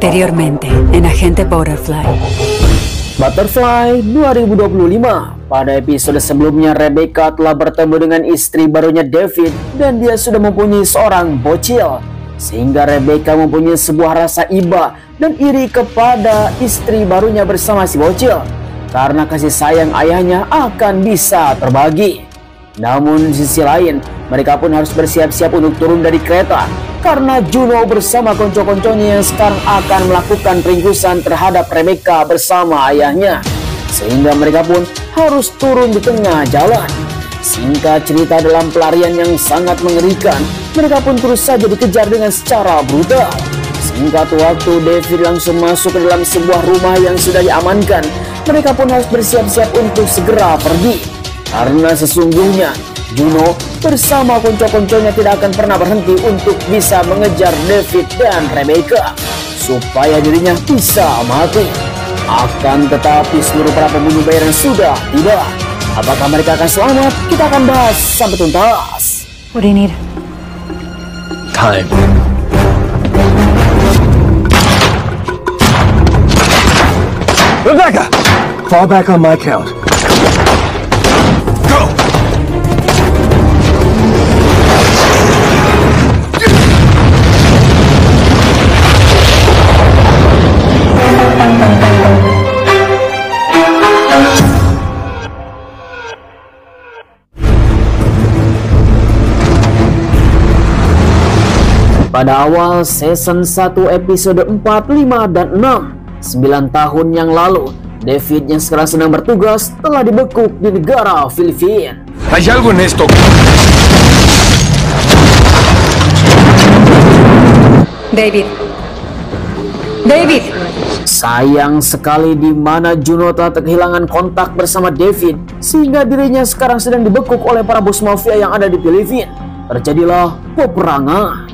Anteriormente, en Agente Butterfly. Butterfly 2025. Pada episode sebelumnya, Rebecca telah bertemu dengan istri barunya David dan dia sudah mempunyai seorang bocil. Sehingga Rebecca mempunyai sebuah rasa iba dan iri kepada istri barunya bersama si bocil, karena kasih sayang ayahnya akan bisa terbagi. Namun di sisi lain, mereka pun harus bersiap-siap untuk turun dari kereta karena Juno bersama konco-konconya yang sekarang akan melakukan peringkusan terhadap Rebecca bersama ayahnya. Sehingga mereka pun harus turun di tengah jalan. Singkat cerita, dalam pelarian yang sangat mengerikan, mereka pun terus saja dikejar dengan secara brutal. Singkat waktu, David langsung masuk ke dalam sebuah rumah yang sudah diamankan. Mereka pun harus bersiap-siap untuk segera pergi, karena sesungguhnya Juno bersama konco-konconya tidak akan pernah berhenti untuk bisa mengejar David dan Rebecca supaya dirinya bisa mati. Akan tetapi seluruh para pembunuh bayaran sudah tidak. Apakah mereka akan selamat? Kita akan bahas sampai tuntas. What do you need? Time. Rebecca! Fall back on my count. Go! Pada awal season 1 episode 4, 5, dan 6, 9 tahun yang lalu, David yang sekarang sedang bertugas telah dibekuk di negara Filipina. Hay algo en esto. David. David! Sayang sekali di mana Juno telah kehilangan kontak bersama David, sehingga dirinya sekarang sedang dibekuk oleh para bos mafia yang ada di Filipina. Terjadilah peperangan.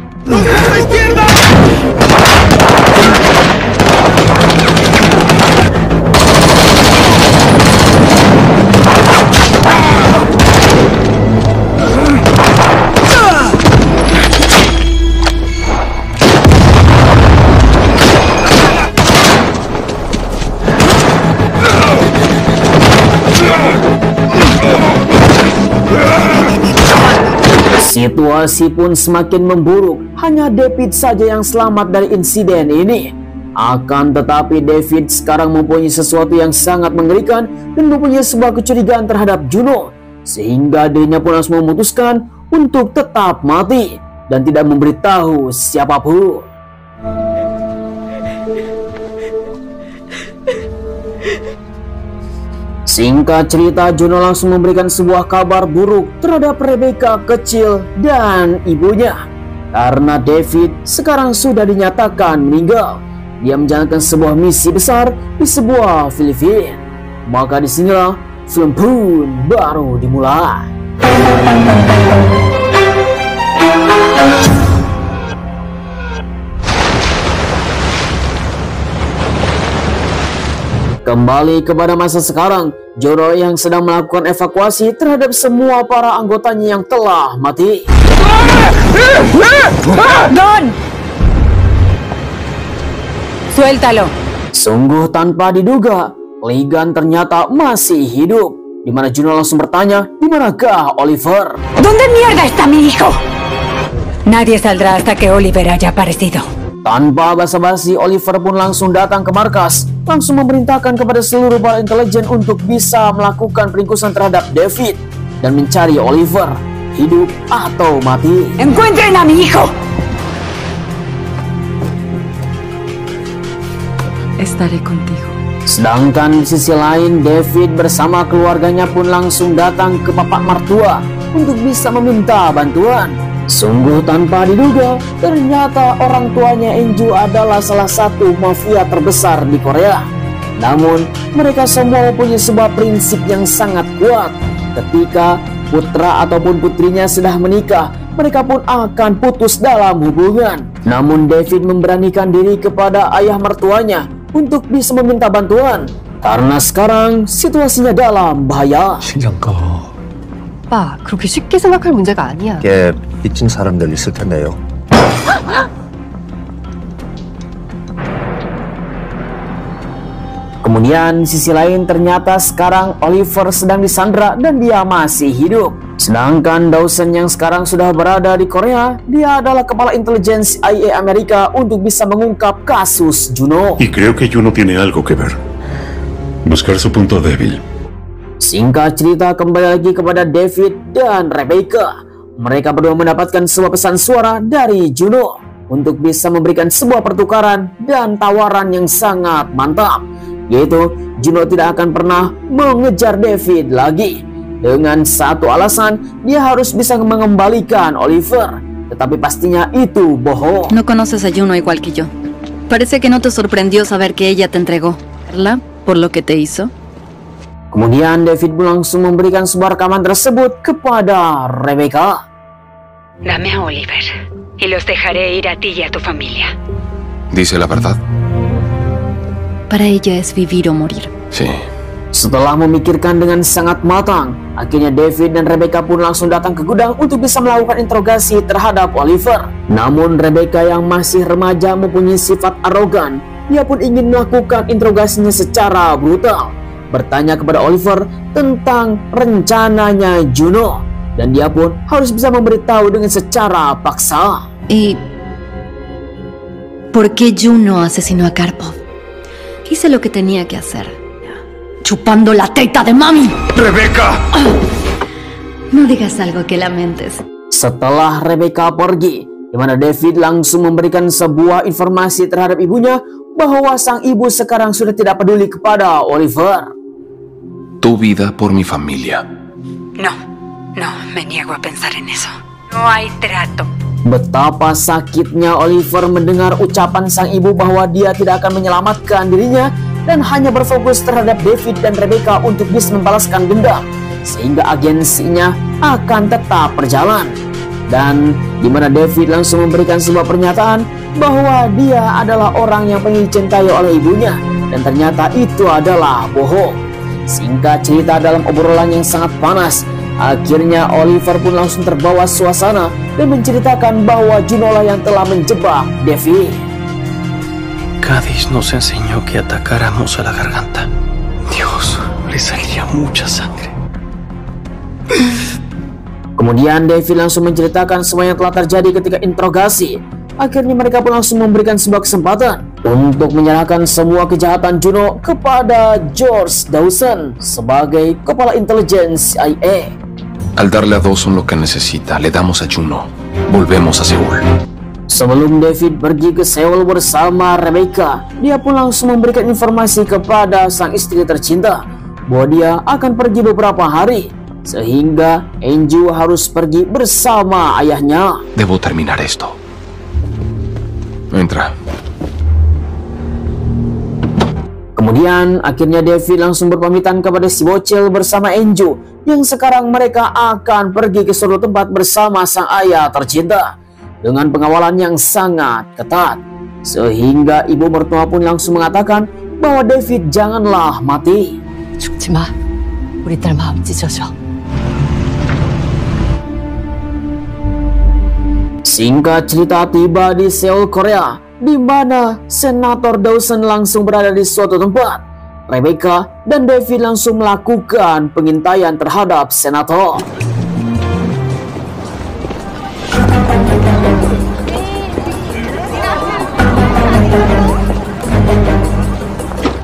Situasi pun semakin memburuk. Hanya David saja yang selamat dari insiden ini. Akan tetapi David sekarang mempunyai sesuatu yang sangat mengerikan dan mempunyai sebuah kecurigaan terhadap Juno, sehingga dirinya pun harus memutuskan untuk tetap mati dan tidak memberitahu siapapun. Singkat cerita, Juno langsung memberikan sebuah kabar buruk terhadap Rebecca kecil dan ibunya, karena David sekarang sudah dinyatakan meninggal. Dia menjalankan sebuah misi besar di sebuah Filipina. Maka disinilah film pun baru dimulai. Kembali kepada masa sekarang, Juno yang sedang melakukan evakuasi terhadap semua para anggotanya yang telah mati. Don! Suéltalo. Sungguh tanpa diduga, Ligan ternyata masih hidup. Di mana Juno langsung bertanya, di manakah Oliver? ¿Dónde mierda está mi hijo? Nadie saldrá hasta que Oliver haya aparecido. Tanpa basa-basi, Oliver pun langsung datang ke markas, langsung memerintahkan kepada seluruh para intelijen untuk bisa melakukan peringkusan terhadap David dan mencari Oliver, hidup atau mati. ¡Encuentren a mi hijo! Estaré contigo. Sedangkan di sisi lain, David bersama keluarganya pun langsung datang ke bapak mertua untuk bisa meminta bantuan. Sungguh tanpa diduga, ternyata orang tuanya Enju adalah salah satu mafia terbesar di Korea. Namun, mereka semua mempunyai sebuah prinsip yang sangat kuat. Ketika putra ataupun putrinya sudah menikah, mereka pun akan putus dalam hubungan. Namun, David memberanikan diri kepada ayah mertuanya untuk bisa meminta bantuan, karena sekarang situasinya dalam bahaya. 신경꺼. 오빠, 그렇게 쉽게 생각할 문제가 아니야. 꽤 빚진 사람들 있을 텐데요. Kemudian di sisi lain ternyata sekarang Oliver sedang disandra dan dia masih hidup. Sedangkan Dawson yang sekarang sudah berada di Korea, dia adalah kepala intelijen CIA Amerika untuk bisa mengungkap kasus Juno. Y creo que Juno tiene algo que ver. Buscar su punto débil. Singkat cerita, kembali lagi kepada David dan Rebecca. Mereka berdua mendapatkan sebuah pesan suara dari Juno untuk bisa memberikan sebuah pertukaran dan tawaran yang sangat mantap, yaitu Juno tidak akan pernah mengejar David lagi. Dengan satu alasan, dia harus bisa mengembalikan Oliver, tetapi pastinya itu bohong. No conoces a Juno igual que yo. Parece que no te sorprendió saber que ella te entregó, ¿verdad? Por lo que te hizo. Kemudian David langsung memberikan sebuah rekaman tersebut kepada Rebecca. Dame a Oliver y los dejaré ir a ti y a tu familia. ¿Dice la verdad? Para ella es vivir o morir. Sí. Setelah memikirkan dengan sangat matang, akhirnya David dan Rebecca pun langsung datang ke gudang untuk bisa melakukan interogasi terhadap Oliver. Namun Rebecca yang masih remaja mempunyai sifat arogan, dia pun ingin melakukan interogasinya secara brutal, bertanya kepada Oliver tentang rencananya Juno, dan dia pun harus bisa memberitahu dengan secara paksa. ¿Y por qué Juno asesinó a Karpov? Hice lo que tenía que hacer. Chupando la teta de mami. ¡Rebecca! No digas algo que lamentes. Setelah Rebecca pergi, di mana David langsung memberikan sebuah informasi terhadap ibunya bahwa sang ibu sekarang sudah tidak peduli kepada Oliver. Tu vida por mi familia. No, me niego a pensar en eso. No hay trato. Betapa sakitnya Oliver mendengar ucapan sang ibu bahwa dia tidak akan menyelamatkan dirinya dan hanya berfokus terhadap David dan Rebecca untuk bisa membalaskan dendam, sehingga agensinya akan tetap berjalan. Dan di mana David langsung memberikan sebuah pernyataan bahwa dia adalah orang yang pengen dicintai oleh ibunya, dan ternyata itu adalah bohong. Singkat cerita, dalam obrolan yang sangat panas, akhirnya Oliver pun langsung terbawa suasana dan menceritakan bahwa Juno lah yang telah menjebak David. Cádiz nos enseñó que atacáramos a la garganta. Dios, le salía mucha sangre. Kemudian David langsung menceritakan semua yang telah terjadi ketika interogasi. Akhirnya mereka pun langsung memberikan sebuah kesempatan untuk menyerahkan semua kejahatan Juno kepada George Dawson sebagai kepala intelijen CIA. Al darle a Dawson lo que necesita, le damos a Juno. Volvemos a Seúl. Sebelum David pergi ke Seoul bersama Rebecca, dia pun langsung memberikan informasi kepada sang istri tercinta bahwa dia akan pergi beberapa hari, sehingga Enju harus pergi bersama ayahnya. Debo terminar esto. Entra. Kemudian akhirnya David langsung berpamitan kepada si bocil bersama Enju, yang sekarang mereka akan pergi ke suatu tempat bersama sang ayah tercinta dengan pengawalan yang sangat ketat, sehingga ibu mertua pun langsung mengatakan bahwa David janganlah mati. 죽지 마. 우리 딸 마음 찢어져. Singkat cerita, tiba di Seoul, Korea, di mana Senator Dawson langsung berada di suatu tempat. Rebecca dan David langsung melakukan pengintaian terhadap senator.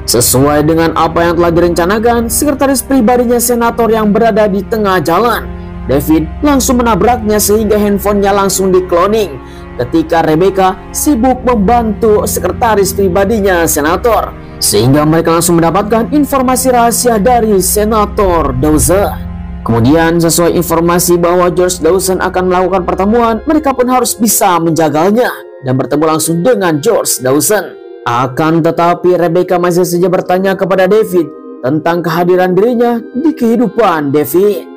Sesuai dengan apa yang telah direncanakan, sekretaris pribadinya senator yang berada di tengah jalan, David langsung menabraknya sehingga handphonenya langsung di-cloning ketika Rebecca sibuk membantu sekretaris pribadinya senator, sehingga mereka langsung mendapatkan informasi rahasia dari senator Dawson. Kemudian sesuai informasi bahwa George Dawson akan melakukan pertemuan, mereka pun harus bisa menjaganya dan bertemu langsung dengan George Dawson. Akan tetapi Rebecca masih saja bertanya kepada David tentang kehadiran dirinya di kehidupan David.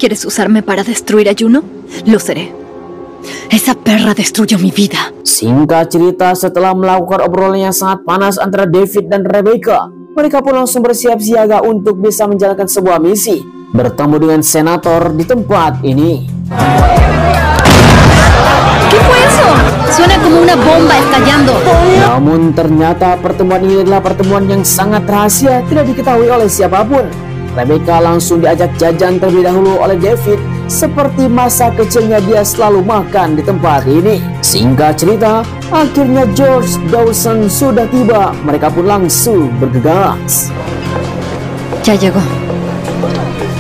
¿Quieres usarme para destruir a Juno? Lo seré. Esa perra destruyó mi vida. Singkat cerita, setelah melakukan obrolan yang sangat panas antara David dan Rebecca, mereka pun langsung bersiap siaga untuk bisa menjalankan sebuah misi, bertemu dengan senator di tempat ini. ¿Qué fue eso? Suena como una bomba estallando. Namun ternyata pertemuan ini adalah pertemuan yang sangat rahasia, tidak diketahui oleh siapapun. Rebecca langsung diajak jajan terlebih dahulu oleh David, seperti masa kecilnya dia selalu makan di tempat ini. Singkat cerita, akhirnya George Dawson sudah tiba. Mereka pun langsung bergegas. Ya llegó.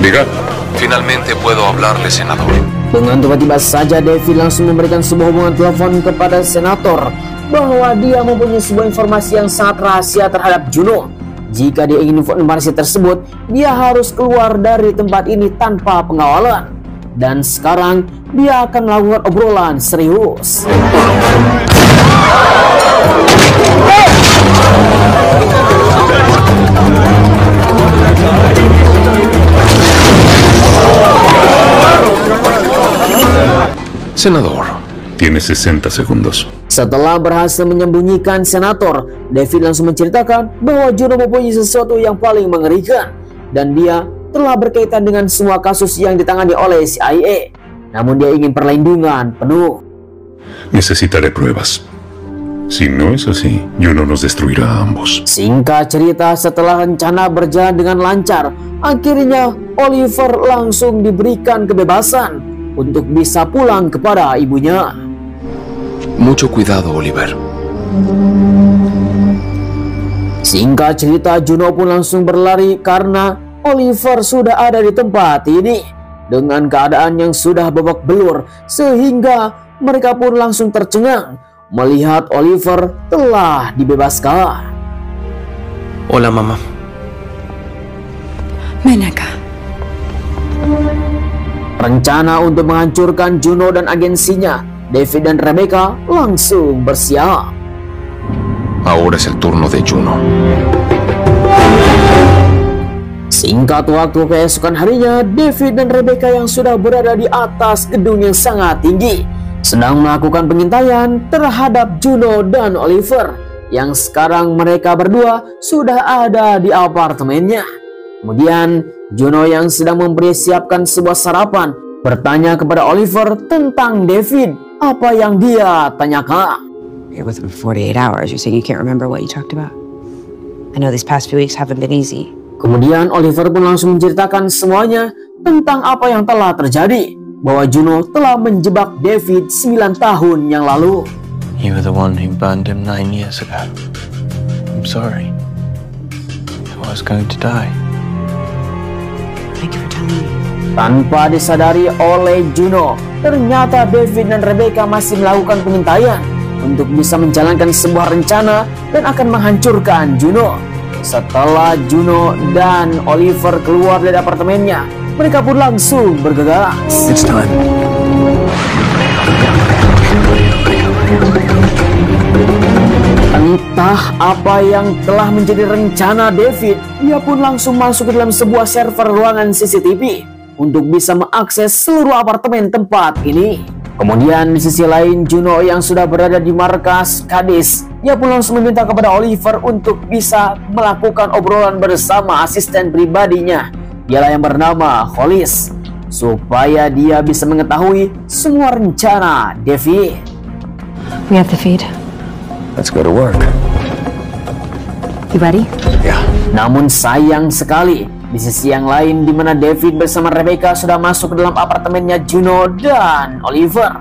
Diga. Finalmente puedo hablarle, senador. Dengan tiba-tiba saja David langsung memberikan sebuah hubungan telepon kepada senator bahwa dia mempunyai sebuah informasi yang sangat rahasia terhadap Juno. Jika dia ingin informasi tersebut, dia harus keluar dari tempat ini tanpa pengawalan. Dan sekarang dia akan melakukan obrolan serius. Senador. Tienes 60 segundos. Setelah berhasil menyembunyikan senator, David langsung menceritakan bahwa Juno mempunyai sesuatu yang paling mengerikan dan dia telah berkaitan dengan semua kasus yang ditangani oleh CIA. Namun dia ingin perlindungan penuh. Necesitaré pruebas. Si no es así, Juno nos destruirá a ambos. Singkat cerita, setelah rencana berjalan dengan lancar, akhirnya Oliver langsung diberikan kebebasan untuk bisa pulang kepada ibunya. Mucho cuidado, Oliver. Singkat cerita, Juno pun langsung berlari karena Oliver sudah ada di tempat ini dengan keadaan yang sudah babak belur, sehingga mereka pun langsung tercengang melihat Oliver telah dibebaskan. Hola, mamá. Ven acá. Rencana untuk menghancurkan Juno dan agensinya, David dan Rebecca langsung bersiap. Ahora es el turno de Juno. Singkat waktu, keesokan harinya, David dan Rebecca yang sudah berada di atas gedung yang sangat tinggi sedang melakukan pengintaian terhadap Juno dan Oliver, yang sekarang mereka berdua sudah ada di apartemennya. Kemudian Juno yang sedang mempersiapkan sebuah sarapan bertanya kepada Oliver tentang David. Apa yang dia tanyakan? You're with him for 48 hours. You're saying you can't remember what you talked about? I know these past few weeks haven't been easy. Kemudian Oliver pun langsung menceritakan semuanya tentang apa yang telah terjadi, bahwa Juno telah menjebak David 9 tahun yang lalu. You were the one who burned him 9 years ago. I'm sorry. I was going to die. Thank you for telling me. Tanpa disadari oleh Juno, ternyata David dan Rebecca masih melakukan pengintaian untuk bisa menjalankan sebuah rencana dan akan menghancurkan Juno. Setelah Juno dan Oliver keluar dari apartemennya, mereka pun langsung bergegas. It's time. Entah apa yang telah menjadi rencana David, dia pun langsung masuk ke dalam sebuah server ruangan CCTV untuk bisa mengakses seluruh apartemen tempat ini. Kemudian di sisi lain, Juno yang sudah berada di markas Cadiz, dia pun langsung meminta kepada Oliver untuk bisa melakukan obrolan bersama asisten pribadinya, ialah yang bernama Hollis, supaya dia bisa mengetahui semua rencana David. We have the feed. Let's go to work. You ready? Yeah. Namun sayang sekali, di sisi yang lain di mana David bersama Rebecca sudah masuk ke dalam apartemennya Juno dan Oliver,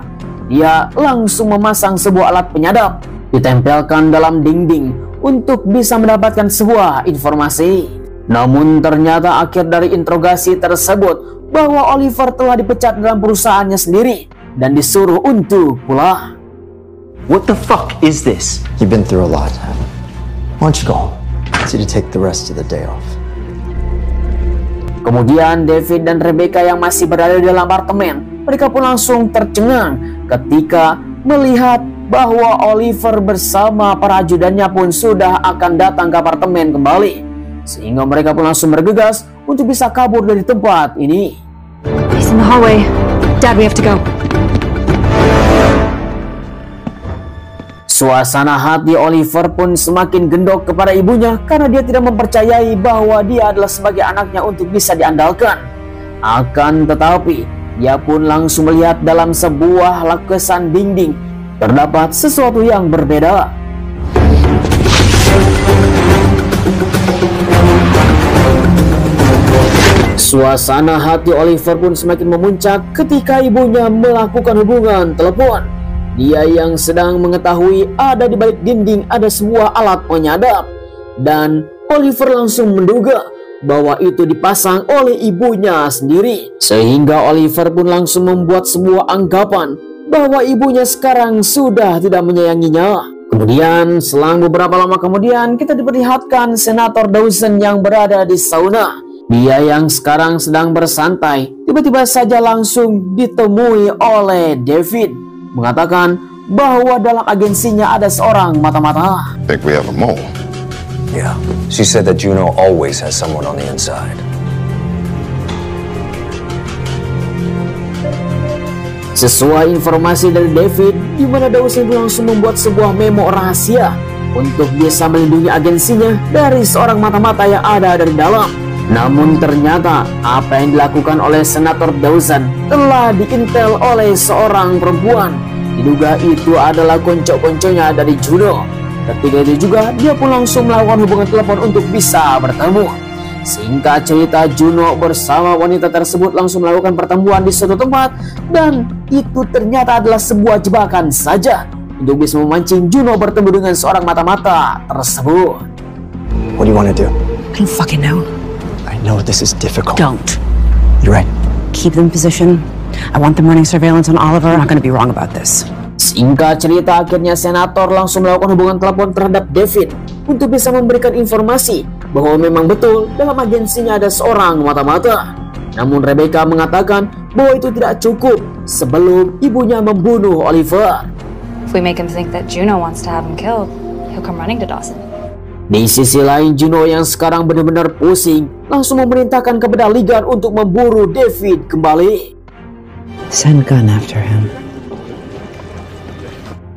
dia langsung memasang sebuah alat penyadap ditempelkan dalam dinding untuk bisa mendapatkan sebuah informasi. Namun ternyata akhir dari interogasi tersebut bahwa Oliver telah dipecat dalam perusahaannya sendiri dan disuruh untuk pulang. What the fuck is this? You've been through a lot. Why don't you go home? I want you to take the rest of the day off. Kemudian David dan Rebecca yang masih berada di dalam apartemen, mereka pun langsung tercengang ketika melihat bahwa Oliver bersama para ajudannya pun sudah akan datang ke apartemen kembali, sehingga mereka pun langsung bergegas untuk bisa kabur dari tempat ini. He's in the hallway. Dad, we have to go. Suasana hati Oliver pun semakin gendok kepada ibunya karena dia tidak mempercayai bahwa dia adalah sebagai anaknya untuk bisa diandalkan. Akan tetapi, dia pun langsung melihat dalam sebuah lukisan dinding terdapat sesuatu yang berbeda. Suasana hati Oliver pun semakin memuncak ketika ibunya melakukan hubungan telepon. Dia yang sedang mengetahui ada di balik dinding ada sebuah alat penyadap. Dan Oliver langsung menduga bahwa itu dipasang oleh ibunya sendiri. Sehingga Oliver pun langsung membuat sebuah anggapan bahwa ibunya sekarang sudah tidak menyayanginya. Kemudian selang beberapa lama kemudian kita diperlihatkan Senator Dawson yang berada di sauna. Dia yang sekarang sedang bersantai tiba-tiba saja langsung ditemui oleh David, mengatakan bahwa dalam agensinya ada seorang mata-mata. Think we have a mole. Yeah, she said that Juno always has someone on the inside. Sesuai informasi dari David, di mana Dawson langsung membuat sebuah memo rahasia untuk bisa melindungi agensinya dari seorang mata-mata yang ada dari dalam. Namun ternyata apa yang dilakukan oleh Senator Dawson telah diintel oleh seorang perempuan. Diduga itu adalah konco-konconya dari Juno. Ketika itu juga dia pun langsung melakukan hubungan telepon untuk bisa bertemu. Singkat cerita, Juno bersama wanita tersebut langsung melakukan pertemuan di suatu tempat. Dan itu ternyata adalah sebuah jebakan saja untuk bisa memancing Juno bertemu dengan seorang mata-mata tersebut. What do you want to do? I don't fucking know. I know this is difficult. Don't. You're right. Keep them in position. I want them running surveillance on Oliver. I'm not going to be wrong about this. Singkat cerita, akhirnya Senator langsung melakukan hubungan telepon terhadap David untuk bisa memberikan informasi bahwa memang betul dalam agensinya ada seorang mata-mata. Namun Rebecca mengatakan bahwa itu tidak cukup sebelum ibunya membunuh Oliver. If we make him think that Juno wants to have him killed, he'll come running to Dawson. Di sisi lain, Juno yang sekarang benar-benar pusing langsung memerintahkan kepada Ligan untuk memburu David kembali. Send gun after him.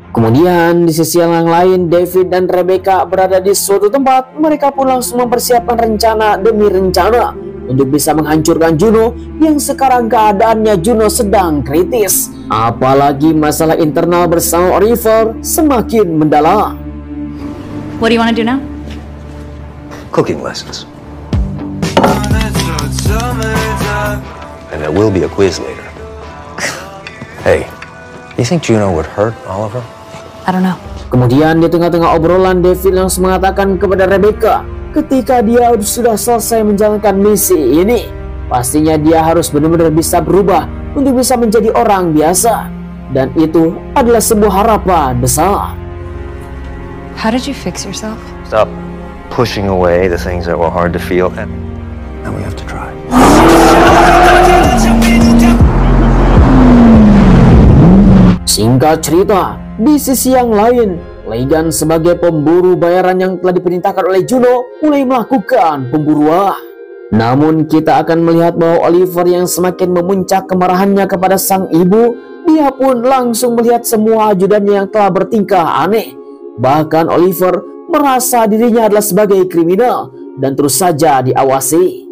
Kemudian di sisi yang lain, David dan Rebecca berada di suatu tempat. Mereka pun langsung mempersiapkan rencana demi rencana untuk bisa menghancurkan Juno yang sekarang keadaannya Juno sedang kritis. Apalagi masalah internal bersama Oliver semakin mendalam. What do you want to do now? Cooking lessons. And there will be a quiz later. Hey, you think Juno would hurt Oliver? I don't know. Kemudian di tengah-tengah obrolan, David langsung mengatakan kepada Rebecca ketika dia sudah selesai menjalankan misi ini, pastinya dia harus benar-benar bisa berubah untuk bisa menjadi orang biasa. Dan itu adalah sebuah harapan besar. How did you fix yourself? Stop pushing away the things that were hard to feel. And now we have to try. Singkat cerita, di sisi yang lain, Ligan sebagai pemburu bayaran yang telah diperintahkan oleh Juno mulai melakukan pemburuan. Namun kita akan melihat bahwa Oliver yang semakin memuncak kemarahannya kepada sang ibu, dia pun langsung melihat semua ajudannya yang telah bertingkah aneh. Bahkan Oliver merasa dirinya adalah sebagai kriminal dan terus saja diawasi.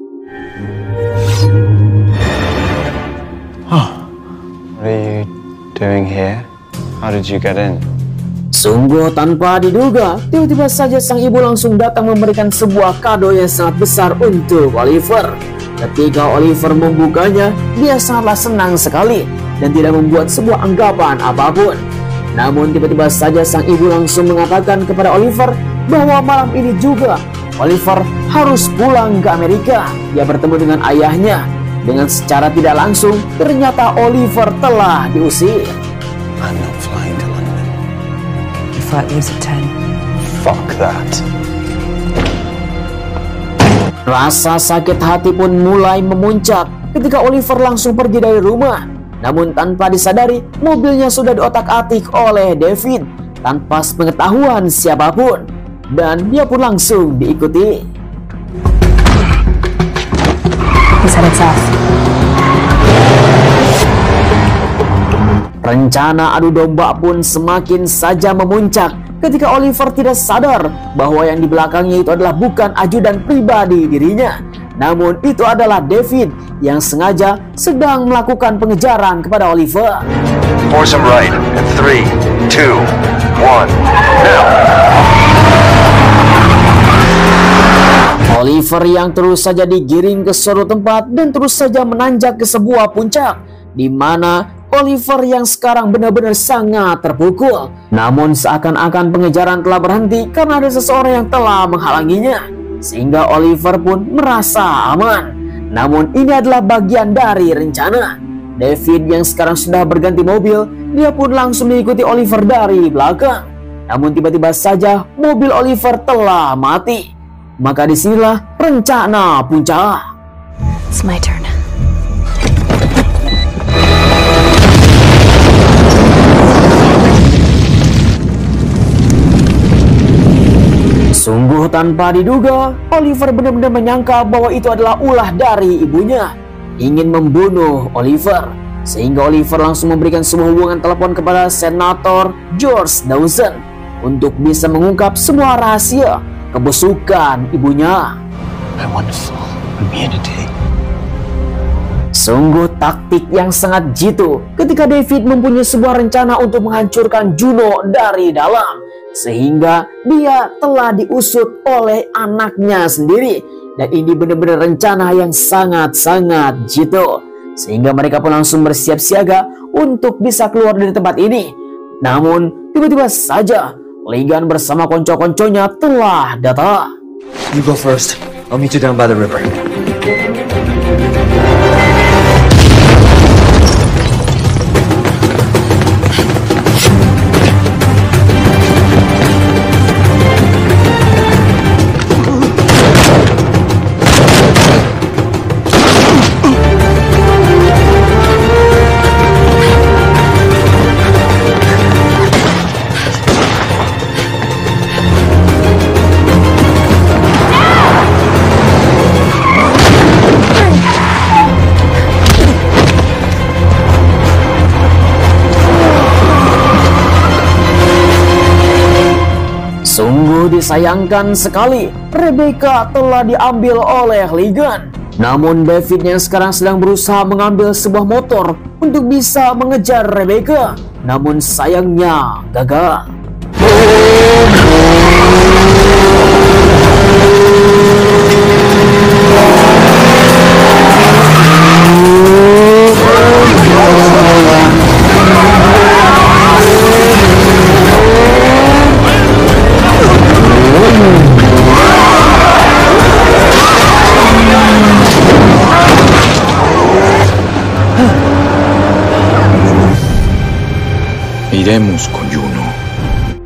What are you doing here? How did you get in? Sungguh tanpa diduga, tiba-tiba saja sang ibu langsung datang memberikan sebuah kado yang sangat besar untuk Oliver. Ketika Oliver membukanya, dia sangatlah senang sekali dan tidak membuat sebuah anggapan apapun. Namun tiba-tiba saja sang ibu langsung mengatakan kepada Oliver bahwa malam ini juga Oliver harus pulang ke Amerika. Dia bertemu dengan ayahnya. Dengan secara tidak langsung, ternyata Oliver telah diusir. I'm not flying to London. Your flight leaves at 10. Fuck that. Rasa sakit hati pun mulai memuncak ketika Oliver langsung pergi dari rumah. Namun tanpa disadari, mobilnya sudah diotak-atik oleh David tanpa sepengetahuan siapapun. Dan dia pun langsung diikuti. Rencana adu domba pun semakin saja memuncak ketika Oliver tidak sadar bahwa yang di belakangnya itu adalah bukan ajudan pribadi dirinya. Namun itu adalah David yang sengaja sedang melakukan pengejaran kepada Oliver. Force him right in 3, 2, 1, now! Oliver yang terus saja digiring ke suatu tempat dan terus saja menanjak ke sebuah puncak, di mana Oliver yang sekarang benar-benar sangat terpukul. Namun seakan-akan pengejaran telah berhenti karena ada seseorang yang telah menghalanginya, sehingga Oliver pun merasa aman. Namun ini adalah bagian dari rencana. David yang sekarang sudah berganti mobil, dia pun langsung mengikuti Oliver dari belakang. Namun tiba-tiba saja mobil Oliver telah mati. Maka disinilah rencana puncak. It's my turn. Sungguh tanpa diduga, Oliver benar-benar menyangka bahwa itu adalah ulah dari ibunya, ingin membunuh Oliver. Sehingga Oliver langsung memberikan sebuah hubungan telepon kepada Senator George Dawson untuk bisa mengungkap semua rahasia kebusukan ibunya. Sungguh taktik yang sangat jitu ketika David mempunyai sebuah rencana untuk menghancurkan Juno dari dalam, sehingga dia telah diusut oleh anaknya sendiri. Dan ini benar-benar rencana yang sangat-sangat jitu, sehingga mereka pun langsung bersiap siaga untuk bisa keluar dari tempat ini. Namun tiba-tiba saja Legan bersama konco-konconya telah datang. You go first. I'll meet you down by the river. Sungguh disayangkan sekali, Rebecca telah diambil oleh Legan. Namun David yang sekarang sedang berusaha mengambil sebuah motor untuk bisa mengejar Rebecca. Namun sayangnya gagal. Iremos con Juno.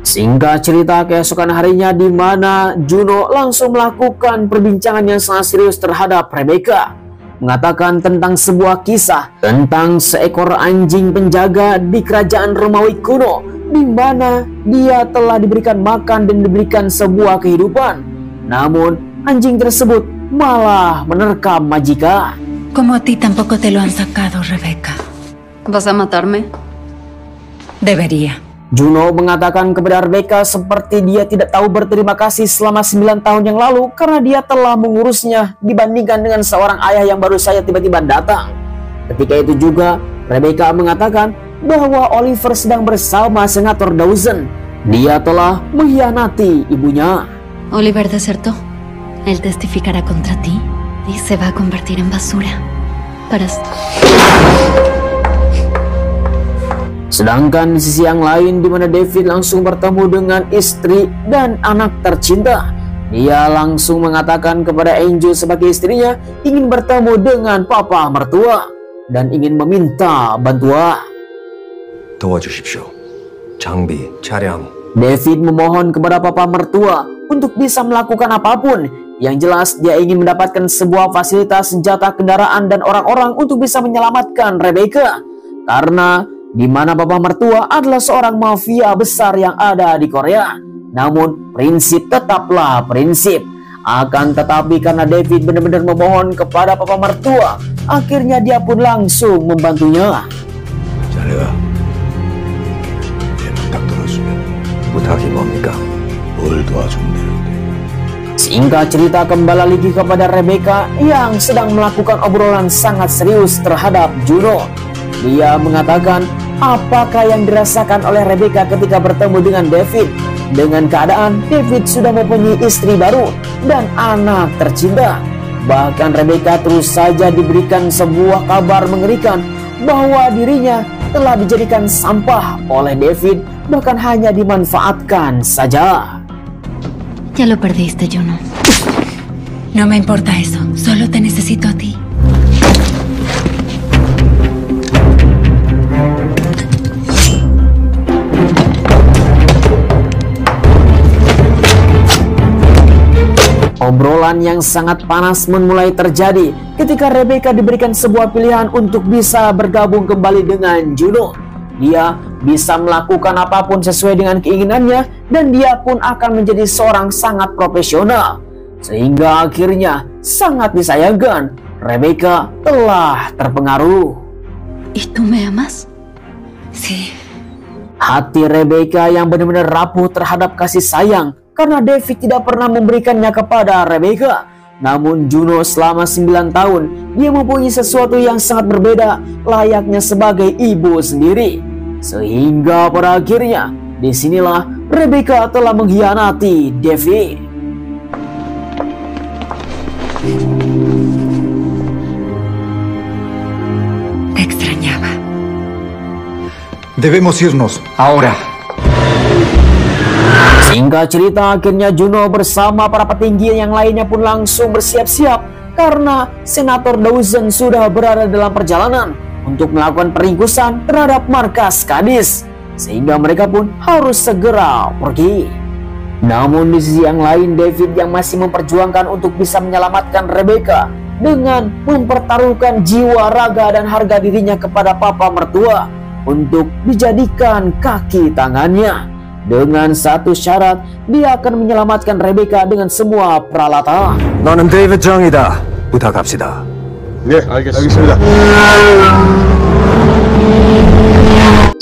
Singkat cerita, keesokan harinya di mana Juno langsung melakukan perbincangan yang sangat serius terhadap Rebecca, mengatakan tentang sebuah kisah tentang seekor anjing penjaga di kerajaan Romawi kuno, di mana dia telah diberikan makan dan diberikan sebuah kehidupan. Namun anjing tersebut malah menerkam majikan. Como a ti tampoco te lo han sacado, Rebecca. ¿Vas a matarme? Debería. Juno mengatakan kepada Rebecca seperti dia tidak tahu berterima kasih selama 9 tahun yang lalu karena dia telah mengurusnya dibandingkan dengan seorang ayah yang baru saja tiba-tiba datang. Ketika itu juga Rebecca mengatakan bahwa Oliver sedang bersama Senator Dawson. Dia telah mengkhianati ibunya. Oliver desertó. Él testificará contra ti y se va a convertir en basura. Sedangkan di sisi yang lain, di mana David langsung bertemu dengan istri dan anak tercinta, dia langsung mengatakan kepada Angel sebagai istrinya ingin bertemu dengan papa mertua dan ingin meminta bantuan. 도와주십시오. 장비, 차량. David memohon kepada papa mertua untuk bisa melakukan apapun. Yang jelas dia ingin mendapatkan sebuah fasilitas senjata, kendaraan, dan orang-orang untuk bisa menyelamatkan Rebecca. Karena di mana papa mertua adalah seorang mafia besar yang ada di Korea. Namun prinsip tetaplah prinsip. Akan tetapi karena David benar-benar memohon kepada papa mertua, akhirnya dia pun langsung membantunya. 자네가 내 부탁 들어주면 부탁이 뭡니까? 뭘 도와주면 되는데. Singkat cerita, kembali lagi kepada Rebecca yang sedang melakukan obrolan sangat serius terhadap Juno. Dia mengatakan apakah yang dirasakan oleh Rebecca ketika bertemu dengan David. Dengan keadaan David sudah mempunyai istri baru dan anak tercinta. Bahkan Rebecca terus saja diberikan sebuah kabar mengerikan bahwa dirinya telah dijadikan sampah oleh David, bahkan hanya dimanfaatkan saja. Ya lo perdiste, Juno. No me importa eso, solo te necesito a ti. Obrolan yang sangat panas mulai terjadi ketika Rebecca diberikan sebuah pilihan untuk bisa bergabung kembali dengan Juno. Dia bisa melakukan apapun sesuai dengan keinginannya dan dia pun akan menjadi seorang sangat profesional. Sehingga akhirnya sangat disayangkan, Rebecca telah terpengaruh. ¿Y tú me amas? Sí. Hati Rebecca yang benar-benar rapuh terhadap kasih sayang karena David tidak pernah memberikannya kepada Rebecca. Namun Juno selama 9 tahun, dia mempunyai sesuatu yang sangat berbeda, layaknya sebagai ibu sendiri. Sehingga pada akhirnya, disinilah Rebecca telah mengkhianati David. Te extrañaba. Debemos irnos, ahora. Singkat cerita, akhirnya Juno bersama para petinggi yang lainnya pun langsung bersiap-siap karena Senator Dawson sudah berada dalam perjalanan untuk melakukan peringkusan terhadap markas Cadiz, sehingga mereka pun harus segera pergi. Namun di sisi yang lain, David yang masih memperjuangkan untuk bisa menyelamatkan Rebecca dengan mempertaruhkan jiwa, raga, dan harga dirinya kepada papa mertua untuk dijadikan kaki tangannya. Dengan satu syarat, dia akan menyelamatkan Rebecca dengan semua peralatan. 너는 데이비드 정이다. 부탁합시다. 네, 알겠습니다.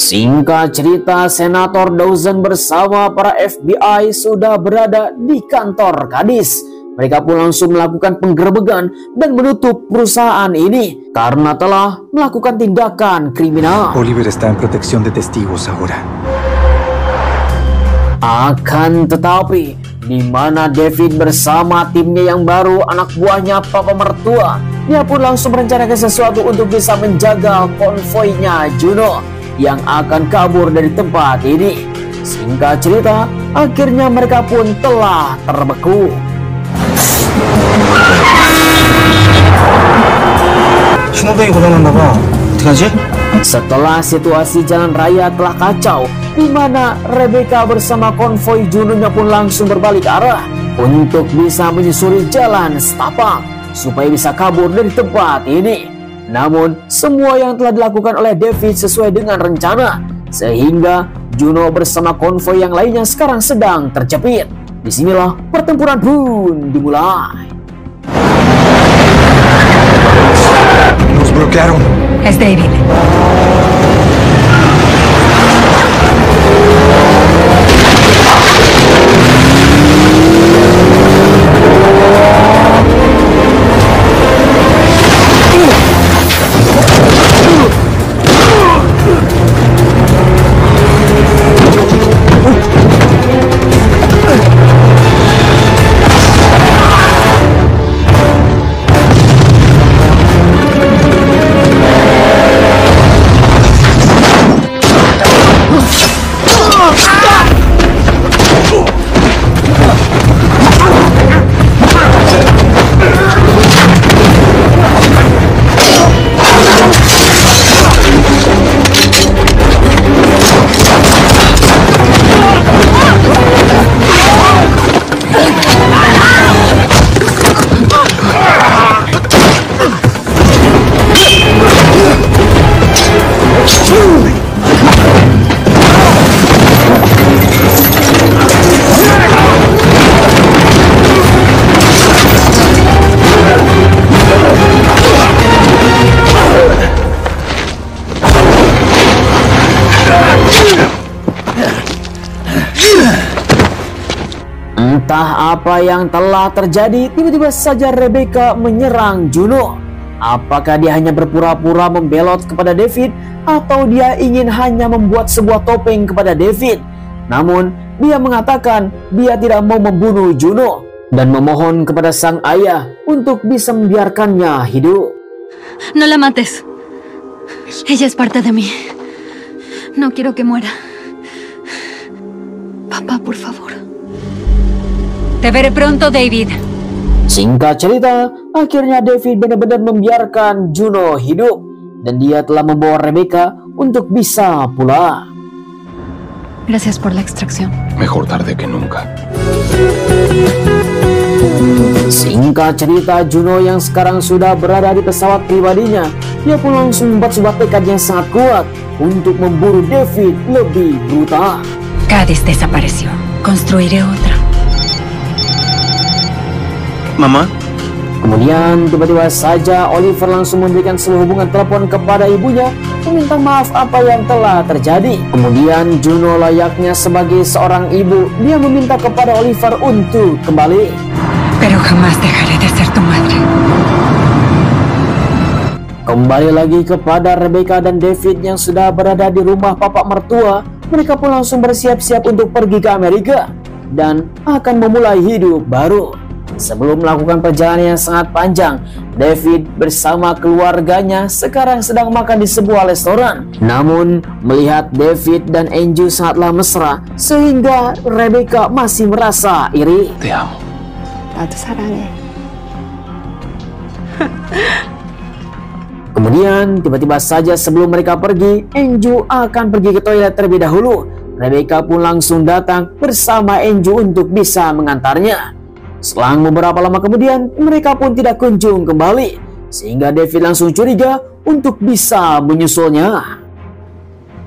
Singkat cerita, Senator Dawson bersama para FBI sudah berada di kantor Cadiz. Mereka pun langsung melakukan penggerebekan dan menutup perusahaan ini karena telah melakukan tindakan kriminal. Oliver está en protección de testigos ahora. Akan tetapi, di mana David bersama timnya yang baru, anak buahnya papa mertua, dia pun langsung merencanakan sesuatu untuk bisa menjaga konvoinya Juno yang akan kabur dari tempat ini. Singkat cerita, akhirnya mereka pun telah terbeku. 신호등이 고장났나봐. 어떡하지? Setelah situasi jalan raya telah kacau, di mana Rebecca bersama konvoi Juno-nya pun langsung berbalik arah untuk bisa menyusuri jalan setapak supaya bisa kabur dari tempat ini. Namun semua yang telah dilakukan oleh David sesuai dengan rencana, sehingga Juno bersama konvoi yang lainnya sekarang sedang terjepit. Disinilah pertempuran pun dimulai. Nos bloquearon. Es David. Entah apa yang telah terjadi, tiba-tiba saja Rebecca menyerang Juno. Apakah dia hanya berpura-pura membelot kepada David, atau dia ingin hanya membuat sebuah topeng kepada David? Namun, dia mengatakan dia tidak mau membunuh Juno dan memohon kepada sang ayah untuk bisa membiarkannya hidup. No la mates. Ella es parte de mí. No quiero que muera. Papá, por favor. Te veré pronto, David. Singkat cerita, akhirnya David benar-benar membiarkan Juno hidup dan dia telah membawa Rebecca untuk bisa pulang. Gracias por la extracción. Mejor tarde que nunca. Singkat cerita, Juno yang sekarang sudah berada di pesawat pribadinya, dia pun langsung membuat sebuah tekad yang sangat kuat untuk memburu David lebih brutal. Cádiz desapareció. Construiré otra. Mama? Kemudian tiba-tiba saja Oliver langsung memberikan sebuah hubungan telepon kepada ibunya meminta maaf apa yang telah terjadi. Kemudian Juno layaknya sebagai seorang ibu, dia meminta kepada Oliver untuk kembali. Pero jamás dejaré de ser tu madre. Kembali lagi kepada Rebecca dan David yang sudah berada di rumah papa mertua. Mereka pun langsung bersiap-siap untuk pergi ke Amerika dan akan memulai hidup baru. Sebelum melakukan perjalanan yang sangat panjang, David bersama keluarganya sekarang sedang makan di sebuah restoran. Namun, melihat David dan Andrew sangatlah mesra, sehingga Rebecca masih merasa iri. Te amo. 나도 사랑해. Kemudian, tiba-tiba saja sebelum mereka pergi, Andrew akan pergi ke toilet terlebih dahulu. Rebecca pun langsung datang bersama Andrew untuk bisa mengantarnya. Selang beberapa lama kemudian, mereka pun tidak kunjung kembali, sehingga David langsung curiga untuk bisa menyusulnya.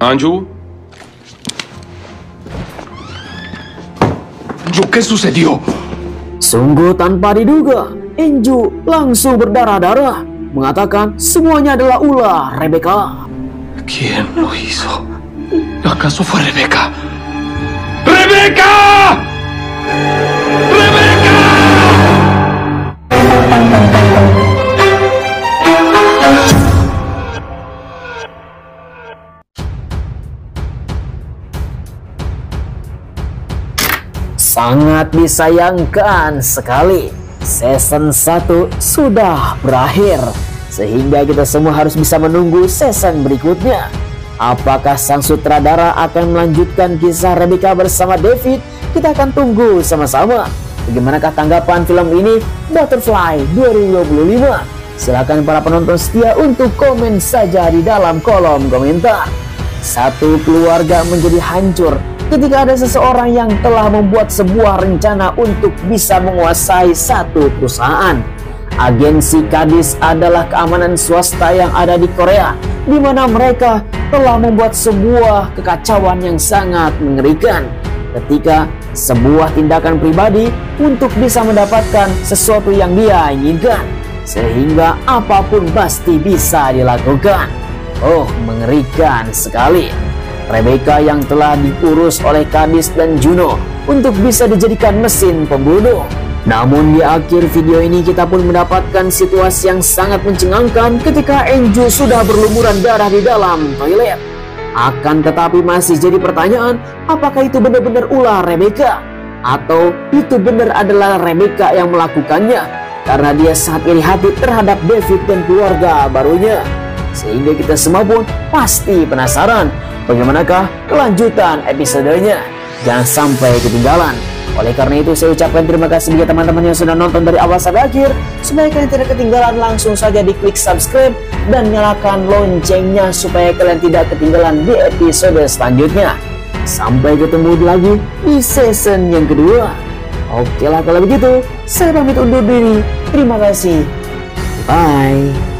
Anju? Anju, ¿qué sucedió? Sungguh tanpa diduga, Andrew langsung berdarah-darah, mengatakan semuanya adalah ulah Rebecca. ¿Quién lo hizo? ¿Acaso fue Rebecca? ¡Rebecca! ¡Rebecca! Sangat disayangkan sekali, season 1 sudah berakhir, sehingga kita semua harus bisa menunggu season berikutnya. Apakah sang sutradara akan melanjutkan kisah Rebecca bersama David? Kita akan tunggu sama-sama. Bagaimanakah tanggapan film ini, Butterfly 2025? Silahkan para penonton setia untuk komen saja di dalam kolom komentar. Satu keluarga menjadi hancur ketika ada seseorang yang telah membuat sebuah rencana untuk bisa menguasai satu perusahaan. Agensi Cádiz adalah keamanan swasta yang ada di Korea, di mana mereka telah membuat sebuah kekacauan yang sangat mengerikan ketika sebuah tindakan pribadi untuk bisa mendapatkan sesuatu yang dia inginkan, sehingga apapun pasti bisa dilakukan. Oh, mengerikan sekali. Rebecca yang telah diurus oleh Cádiz dan Juno untuk bisa dijadikan mesin pembunuh. Namun di akhir video ini kita pun mendapatkan situasi yang sangat mencengangkan ketika Andrew sudah berlumuran darah di dalam toilet. Akan tetapi masih jadi pertanyaan, apakah itu benar-benar ulah Rebecca? Atau itu benar adalah Rebecca yang melakukannya karena dia sangat iri hati terhadap David dan keluarga barunya. Sehingga kita semua pun pasti penasaran bagaimanakah kelanjutan episodenya. Jangan sampai ketinggalan. Oleh karena itu saya ucapkan terima kasih bagi teman-teman yang sudah nonton dari awal sampai akhir. Supaya kalian tidak ketinggalan, langsung saja diklik subscribe dan nyalakan loncengnya supaya kalian tidak ketinggalan di episode selanjutnya. Sampai ketemu lagi di season yang kedua. Oke lah kalau begitu, saya pamit undur diri. Terima kasih. Bye.